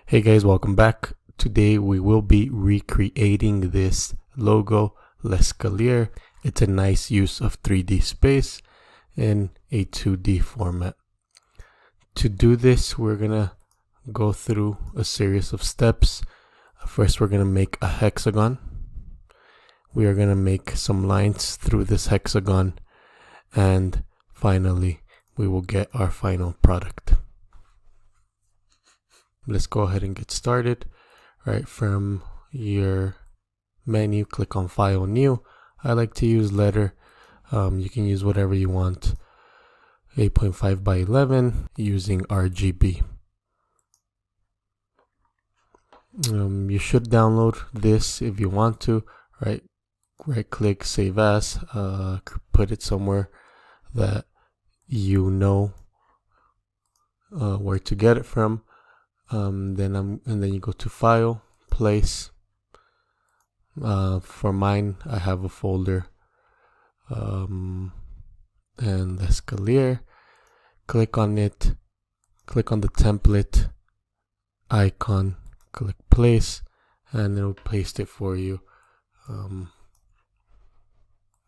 Hey guys, welcome back. Today we will be recreating this logo, L'Escalier. It's a nice use of 3D space in a 2D format. To do this, we're gonna go through a series of steps. First, we're gonna make a hexagon. We are gonna make some lines through this hexagon, and finally we will get our final product. Let's go ahead and get started. Right from your menu, click on File, New. I like to use letter. You can use whatever you want. 8.5 by 11 using RGB. You should download this if you want to. Right click, Save As. Put it somewhere that you know where to get it from. Then you go to File, Place. For mine, I have a folder, and L'Escalier. Click on it. Click on the template icon. Click Place, and it'll paste it for you.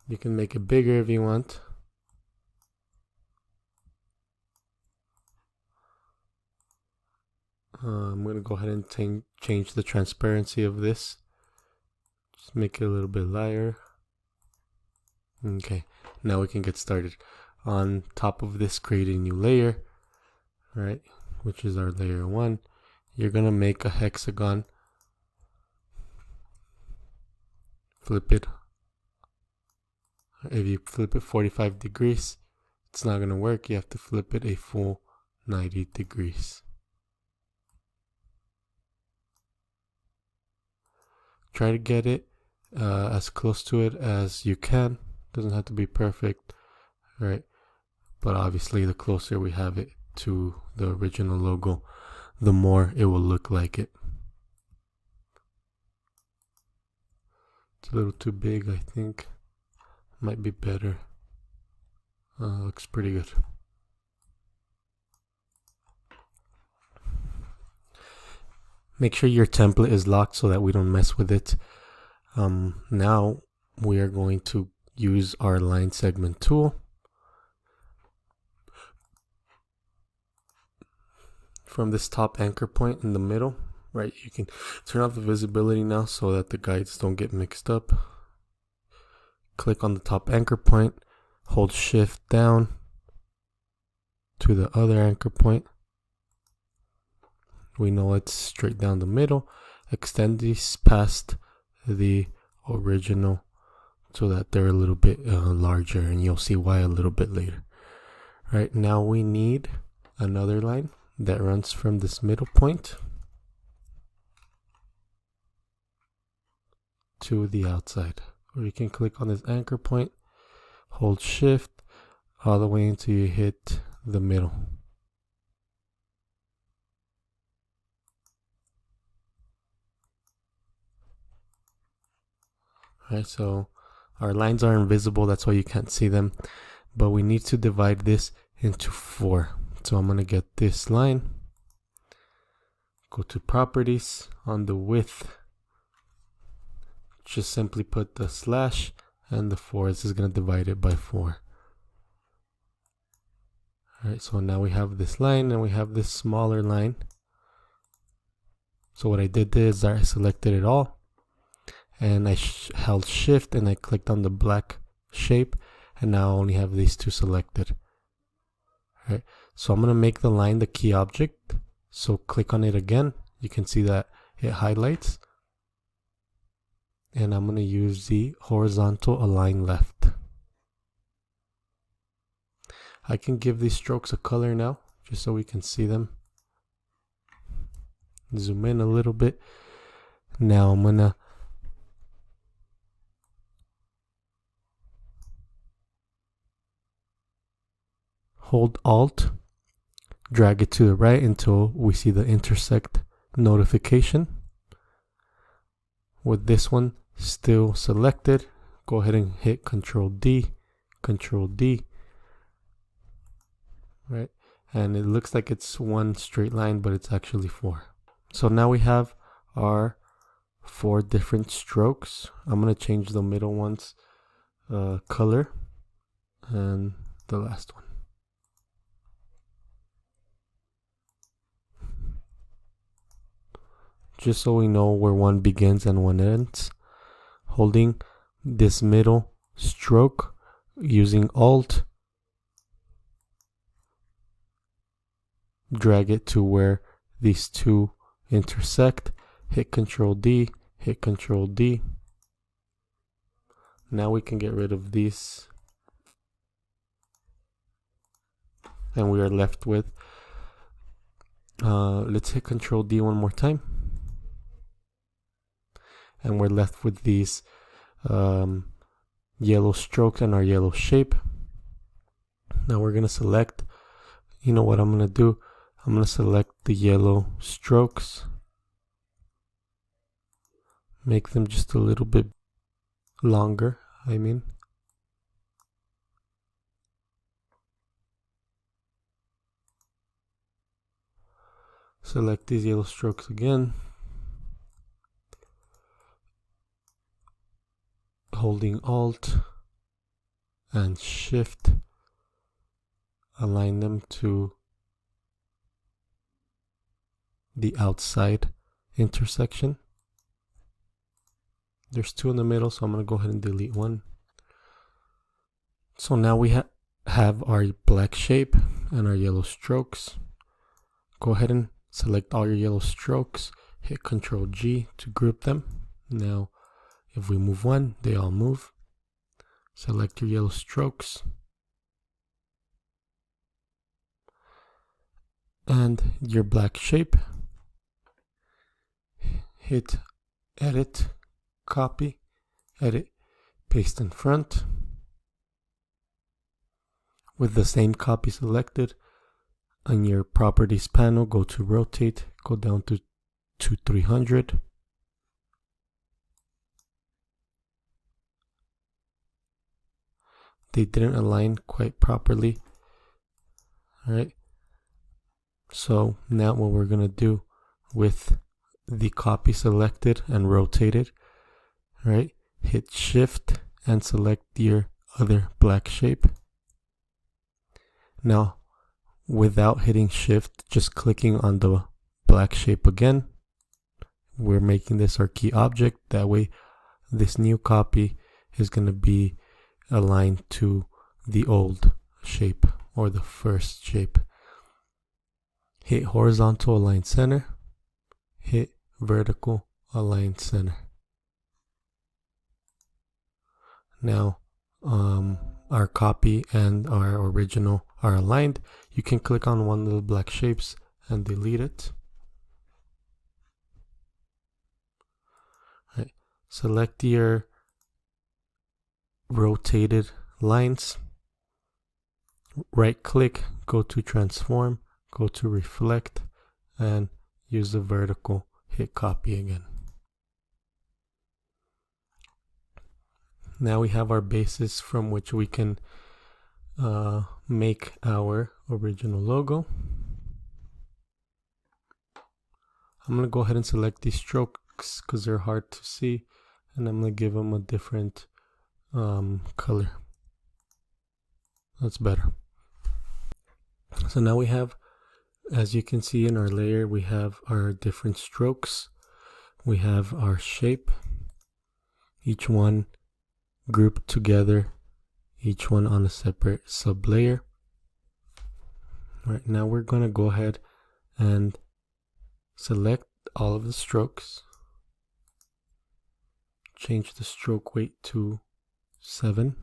You can make it bigger if you want. I'm going to go ahead and change the transparency of this. Just make it a little bit lighter. Okay, now we can get started. On top of this, create a new layer, right, which is our layer 1. You're going to make a hexagon. Flip it. If you flip it 45 degrees, it's not going to work. You have to flip it a full 90 degrees. Try to get it as close to it as you can. Doesn't have to be perfect, right? But obviously the closer we have it to the original logo, the more it will look like it. It's a little too big, I think. Might be better. Looks pretty good. Make sure your template is locked so that we don't mess with it. Now we are going to use our line segment tool. From this top anchor point in the middle, right, you can turn off the visibility now so that the guides don't get mixed up. Click on the top anchor point, hold shift down to the other anchor point. We know it's straight down the middle. Extend these past the original so that they're a little bit larger, and you'll see why a little bit later. Right now we need another line that runs from this middle point to the outside. Or you can click on this anchor point, hold shift all the way until you hit the middle. Right, so our lines are invisible, that's why you can't see them, but we need to divide this into 4. So I'm going to get this line, go to properties, on the width, just simply put the slash and the 4. This is going to divide it by 4. Alright, so now we have this line and we have this smaller line. So what I did is I selected it all, and I held shift and I clicked on the black shape, and now I only have these two selected. Alright, so I'm going to make the line the key object. So click on it again. You can see that it highlights. And I'm going to use the horizontal align left. I can give these strokes a color now, just so we can see them. Zoom in a little bit. Now I'm going to hold Alt, drag it to the right until we see the intersect notification. With this one still selected, go ahead and hit Control D, Control D, right? And it looks like it's one straight line, but it's actually 4. So now we have our 4 different strokes. I'm gonna change the middle one's color and the last one. Just so we know where one begins and one ends. Holding this middle stroke, using Alt, drag it to where these two intersect, hit Control D, hit Control D. Now we can get rid of these, and we are left with, let's hit Control D one more time, and we're left with these yellow strokes and our yellow shape. Now we're gonna select, you know what I'm gonna do, I'm gonna select the yellow strokes, make them just a little bit longer, select these yellow strokes again, holding Alt and Shift, align them to the outside intersection. There's 2 in the middle, so I'm going to go ahead and delete one. So now we have our black shape and our yellow strokes. Go ahead and select all your yellow strokes, hit Control G to group them. Now if we move one, they all move. Select your yellow strokes and your black shape, hit Edit, Copy, Edit, Paste in front. With the same copy selected, on your Properties panel, go to Rotate, go down to 300. They didn't align quite properly. Alright, so now what we're gonna do with the copy selected and rotated, right, hit Shift and select your other black shape. Now without hitting Shift, just clicking on the black shape again, we're making this our key object. That way this new copy is going to be aligned to the old shape or the first shape. Hit horizontal align center, hit vertical align center. Now our copy and our original are aligned. You can click on one of the black shapes and delete it. Right. Select your rotated lines, right click, go to transform, go to reflect, and use the vertical, hit copy again. Now we have our basis from which we can make our original logo. I'm going to go ahead and select these strokes because they're hard to see, and I'm going to give them a different color. That's better. So now we have, as you can see in our layer, we have our different strokes. We have our shape, each one grouped together, each one on a separate sub layer. Right now we're going to go ahead and select all of the strokes, change the stroke weight to 7.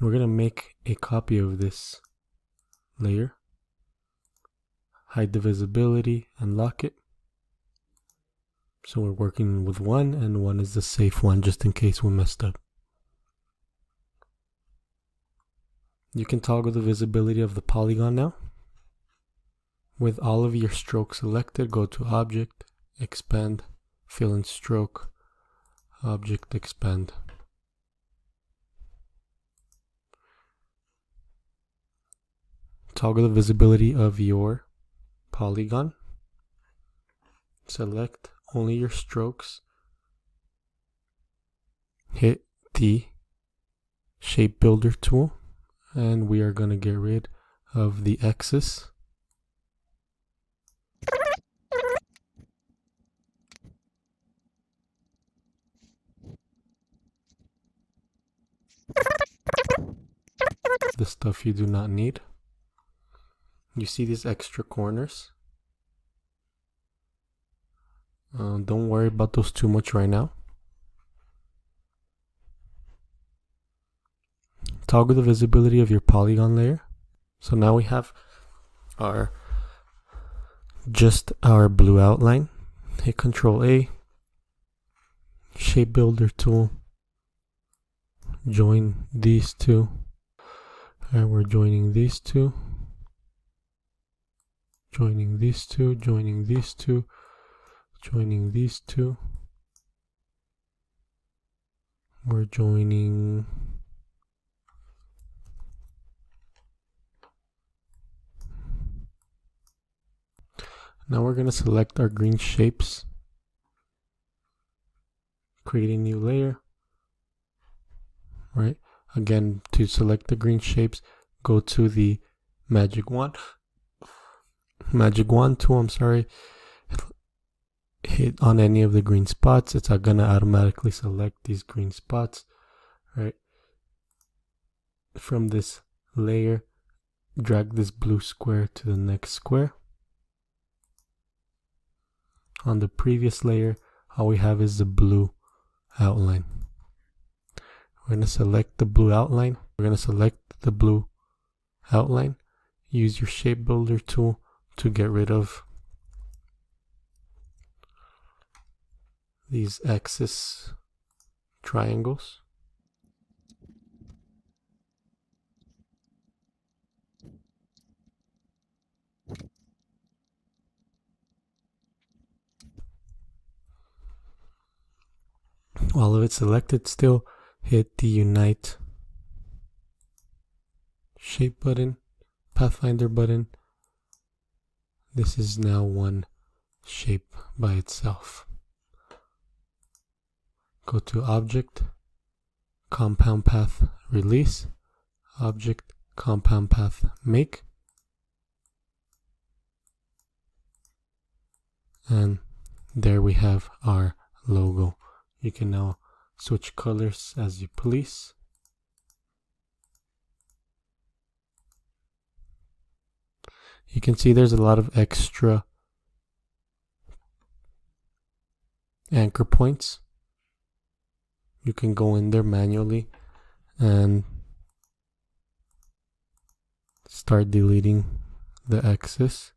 We're going to make a copy of this layer, hide the visibility and lock it. So we're working with 1, and 1 is the safe one just in case we messed up. You can toggle the visibility of the polygon now. With all of your strokes selected, go to Object, Expand, Fill in Stroke, Object, Expand. Toggle the visibility of your polygon. Select only your strokes. Hit the shape builder tool, and we are going to get rid of the X's. The stuff you do not need. You see these extra corners? Don't worry about those too much right now. Toggle the visibility of your polygon layer. So now we have just our blue outline. Hit Control A, shape builder tool, join these two, and we're joining these two, joining these two, joining these two, joining these two. We're joining now we're going to select our green shapes, create a new layer, right? Again, to select the green shapes, go to the magic wand tool, I'm sorry, hit on any of the green spots. It's going to automatically select these green spots, right? From this layer, drag this blue square to the next square. On the previous layer, all we have is the blue outline. We're going to select the blue outline. We're going to select the blue outline. Use your shape builder tool to get rid of these axis triangles. All of it selected, still hit the Unite shape button, Pathfinder button. This is now one shape by itself. Go to Object, Compound Path Release, Object, Compound Path Make, and there we have our logo. You can now switch colors as you please. You can see there's a lot of extra anchor points. You can go in there manually and start deleting the excess.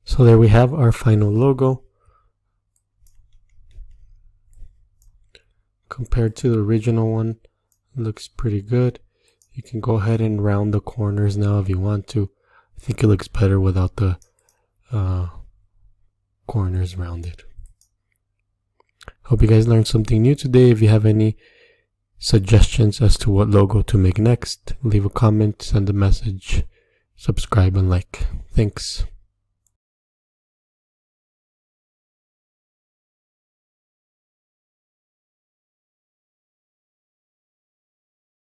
So there we have our final logo. Compared to the original one, it looks pretty good. You can go ahead and round the corners now if you want to. I think it looks better without the corners rounded. Hope you guys learned something new today. If you have any suggestions as to what logo to make next, leave a comment, send a message, subscribe, and like. Thanks.